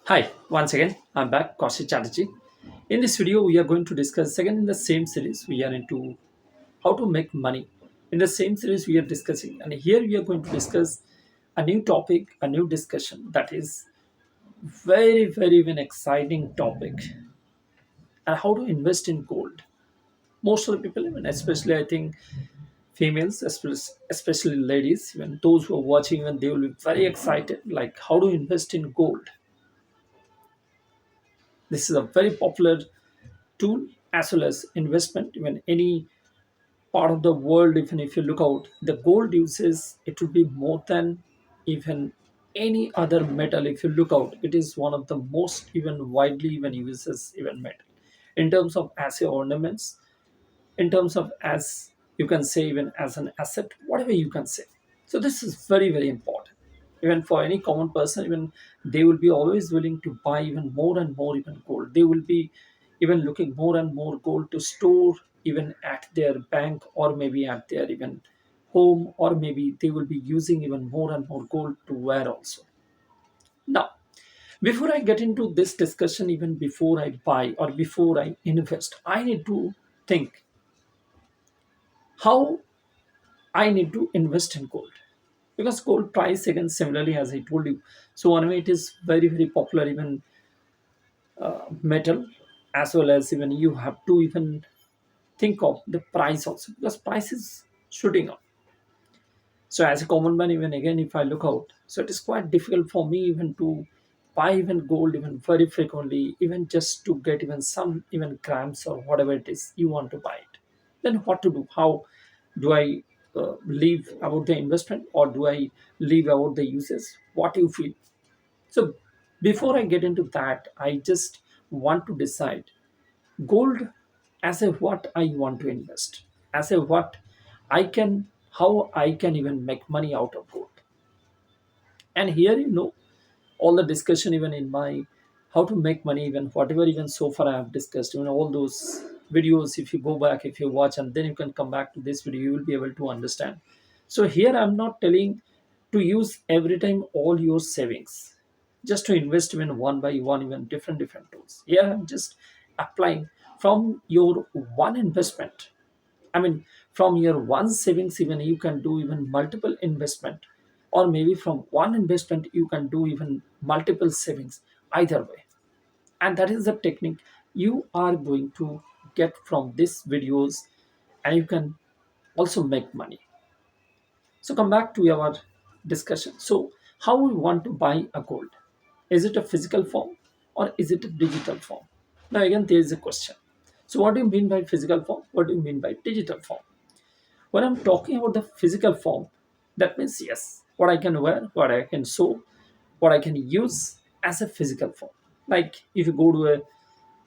Hi, once again, I'm back, Kaushik Chatterjee. In this video, we are going to discuss again in the same series. We are into how to make money. In the same series, we are discussing, and here we are going to discuss a new topic, a new discussion that is very even exciting topic, and how to invest in gold. Most of the people, even especially I think females, especially ladies, even those who are watching, even they will be very excited, like how to invest in gold. This is a very popular tool as well as investment. Even any part of the world, even if you look out, the gold uses it would be more than even any other metal. If you look out, it is one of the most even widely even uses even metal in terms of as a ornaments, in terms of as you can say even as an asset, whatever you can say. So this is very important. Even for any common person, even they will be always willing to buy even more and more even gold. They will be even looking more and more gold to store even at their bank, or maybe at their even home, or maybe they will be using even more and more gold to wear also. Now, before I get into this discussion, even before I buy or before I invest, I need to think how I need to invest in gold, because gold price again similarly as I told you. So one way it is very popular even metal, as well as even you have to even think of the price also, because price is shooting up. So as a common man, even again if I look out, so it is quite difficult for me even to buy even gold even very frequently, even just to get even some even grams or whatever it is you want to buy it. Then what to do? How do I leave about the investment, or do I leave about the uses? What you feel? So before I get into that, I just want to decide gold as a what I want to invest, as a what I can, how I can even make money out of gold. And here, all the discussion even in my how to make money, even whatever even so far I have discussed, even all those videos, if you go back, if you watch, and then you can come back to this video, you will be able to understand. So here I'm not telling to use every time all your savings just to invest even one by one, even different tools. Here I'm just applying from your one investment. I mean, from your one savings, even you can do even multiple investment, or maybe from one investment you can do even multiple savings. Either way, and that is the technique you are going to get from these videos, and you can also make money. So come back to our discussion. So how we want to buy a gold? Is it a physical form or is it a digital form? Now again, there is a question. So what do you mean by physical form? What do you mean by digital form? When I'm talking about the physical form, that means yes, what I can wear, what I can sew, what I can use as a physical form. Like if you go to a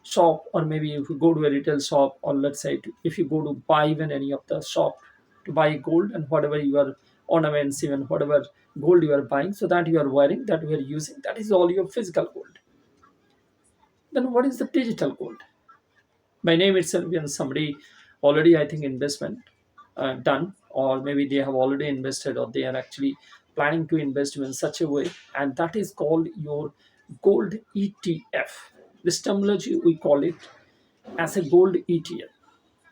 shop, or maybe if you go to a retail shop, or let's say if you go to buy even any of the shop to buy gold, and whatever your ornaments, even whatever gold you are buying, so that you are wearing, that you are using, that is all your physical gold. Then what is the digital gold? By name itself, when somebody already I think investment done, or maybe they have already invested, or they are actually planning to invest in such a way, and that is called your gold ETF. This terminology we call it as a gold ETF,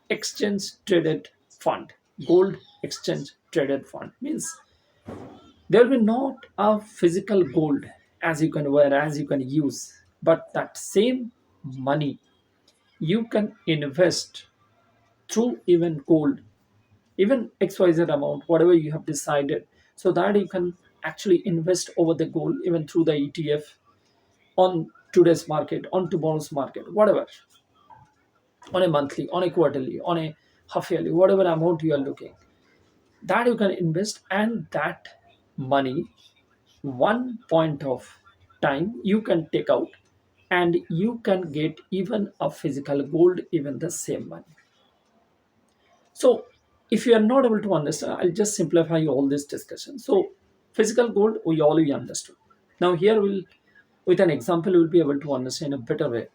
exchange traded fund. Gold exchange traded fund means there will be not a physical gold as you can wear, as you can use, but that same money you can invest through even gold, even xyz amount, whatever you have decided, so that you can actually invest over the gold even through the ETF, on today's market, on tomorrow's market, whatever, on a monthly, on a quarterly, on a half yearly, whatever amount you are looking, that you can invest. And that money, one point of time you can take out, and you can get even a physical gold, even the same money. So, if you are not able to understand, I'll just simplify all this discussion. So, physical gold, we already understood. Now, here we'll, with an example, we'll be able to understand a better way.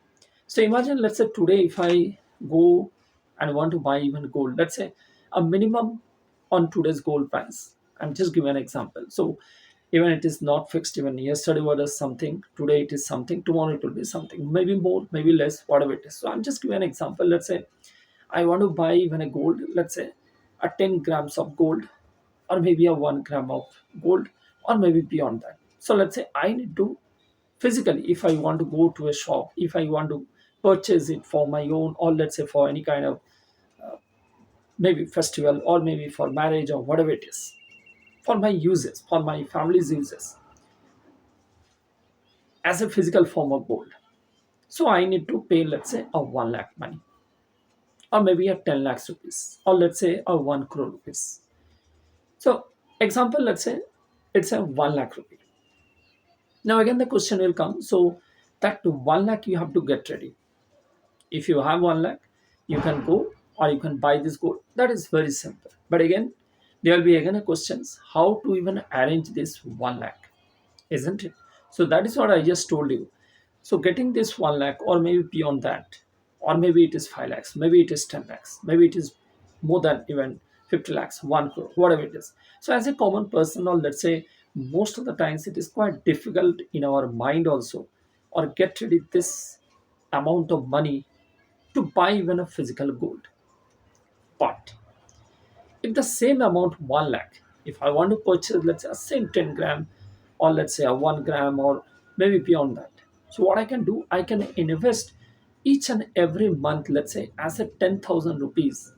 So, imagine, let's say today, if I go and want to buy even gold, let's say a minimum on today's gold price. I'm just giving an example. So, Even it is not fixed. Even yesterday was something, today it is something, tomorrow it will be something, maybe more, maybe less, whatever it is. So I'm just giving an example. Let's say I want to buy even a gold, let's say a 10 grams of gold, or maybe a 1 gram of gold, or maybe beyond that. So let's say I need to physically, if I want to go to a shop, if I want to purchase it for my own, or let's say for any kind of maybe festival, or maybe for marriage, or whatever it is, for my uses, for my family's uses, as a physical form of gold. So I need to pay, let's say, a 1 lakh money, or maybe a 10 lakhs rupees, or let's say a 1 crore rupees. So, example, let's say it's a 1 lakh rupee. Now, again, the question will come. So, that 1 lakh you have to get ready. If you have 1 lakh, you can go or you can buy this gold. That is very simple. But again, there will be again a questions how to even arrange this 1 lakh, isn't it? So that is what I just told you. So getting this 1 lakh, or maybe beyond that, or maybe it is 5 lakhs, maybe it is 10 lakhs, maybe it is more than even 50 lakhs, 1 crore, whatever it is. So as a common person, or let's say most of the times it is quite difficult in our mind also, or get ready this amount of money to buy even a physical gold. But if the same amount 1 lakh, if I want to purchase, let's say a same 10 gram, or let's say a 1 gram, or maybe beyond that, so what I can do, I can invest each and every month, let's say as a 10,000 rupees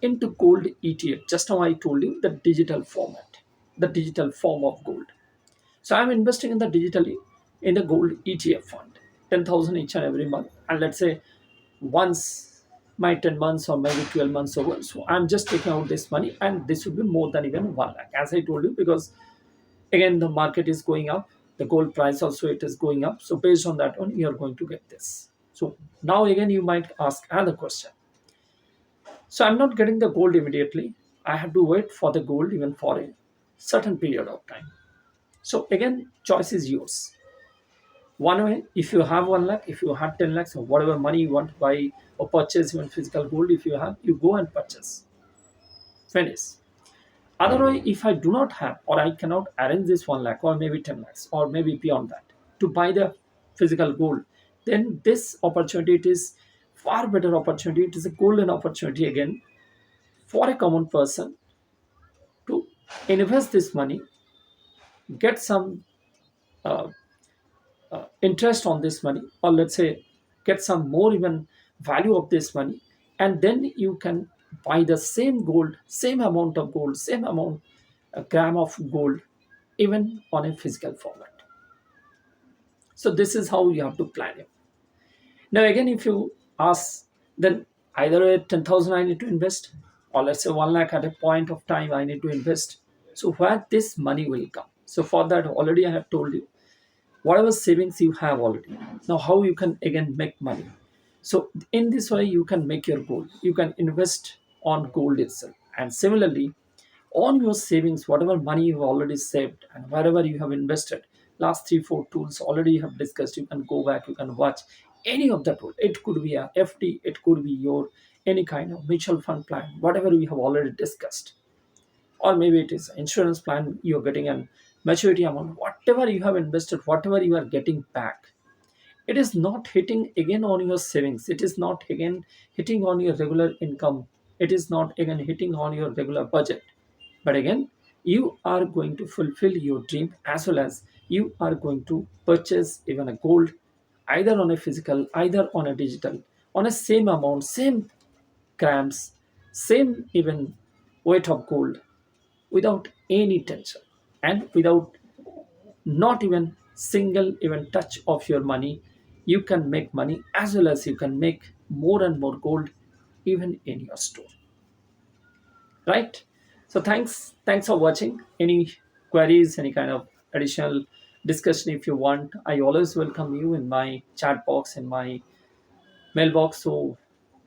into gold ETF. Just now I told you the digital format, the digital form of gold. So I'm investing in the digitally in the gold ETF fund, 10,000 each and every month. And let's say once my 10 months or maybe 12 months over, so I'm just taking out this money, and this will be more than even 1 lakh, as I told you, because again the market is going up, the gold price also it is going up. So based on that one, you're going to get this. So now again you might ask another question. So I'm not getting the gold immediately. I have to wait for the gold even for a certain period of time. So again, choice is yours. One way, if you have 1 lakh, if you have 10 lakhs, or whatever money you want to buy or purchase even physical gold, if you have, you go and purchase. Finish. Other way, if I do not have, or I cannot arrange this 1 lakh, or maybe 10 lakhs, or maybe beyond that, to buy the physical gold, then this opportunity, it is far better opportunity. It is a golden opportunity again for a common person to invest this money, get some uh, interest on this money, or let's say get some more even value of this money, and then you can buy the same gold, same amount of gold, same amount, a gram of gold, even on a physical format. So this is how you have to plan it. Now again, if you ask, then either at 10,000 I need to invest, or let's say 1 lakh at a point of time I need to invest. So where this money will come? So for that, already I have told you whatever savings you have already. Now how you can again make money. So in this way you can make your goal. You can invest on gold itself. And similarly, on your savings, whatever money you've already saved and wherever you have invested, last 3 4 tools already you have discussed, you can go back, you can watch any of the tool. It could be a FD, it could be your any kind of mutual fund plan, whatever we have already discussed, or maybe it is insurance plan, you're getting an maturity amount, whatever you have invested, whatever you are getting back, it is not hitting again on your savings, it is not again hitting on your regular income, it is not again hitting on your regular budget, but again you are going to fulfill your dream, as well as you are going to purchase even a gold, either on a physical, either on a digital, on a same amount, same grams, same even weight of gold, without any tension, and without not even single even touch of your money. You can make money, as well as you can make more and more gold even in your store, right? So thanks for watching. Any queries, any kind of additional discussion, if you want, I always welcome you in my chat box, in my mailbox. So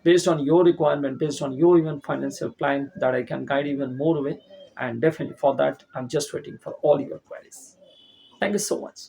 based on your requirement, based on your even financial plan, that I can guide even more way. And definitely for that, I'm just waiting for all your queries. Thank you so much.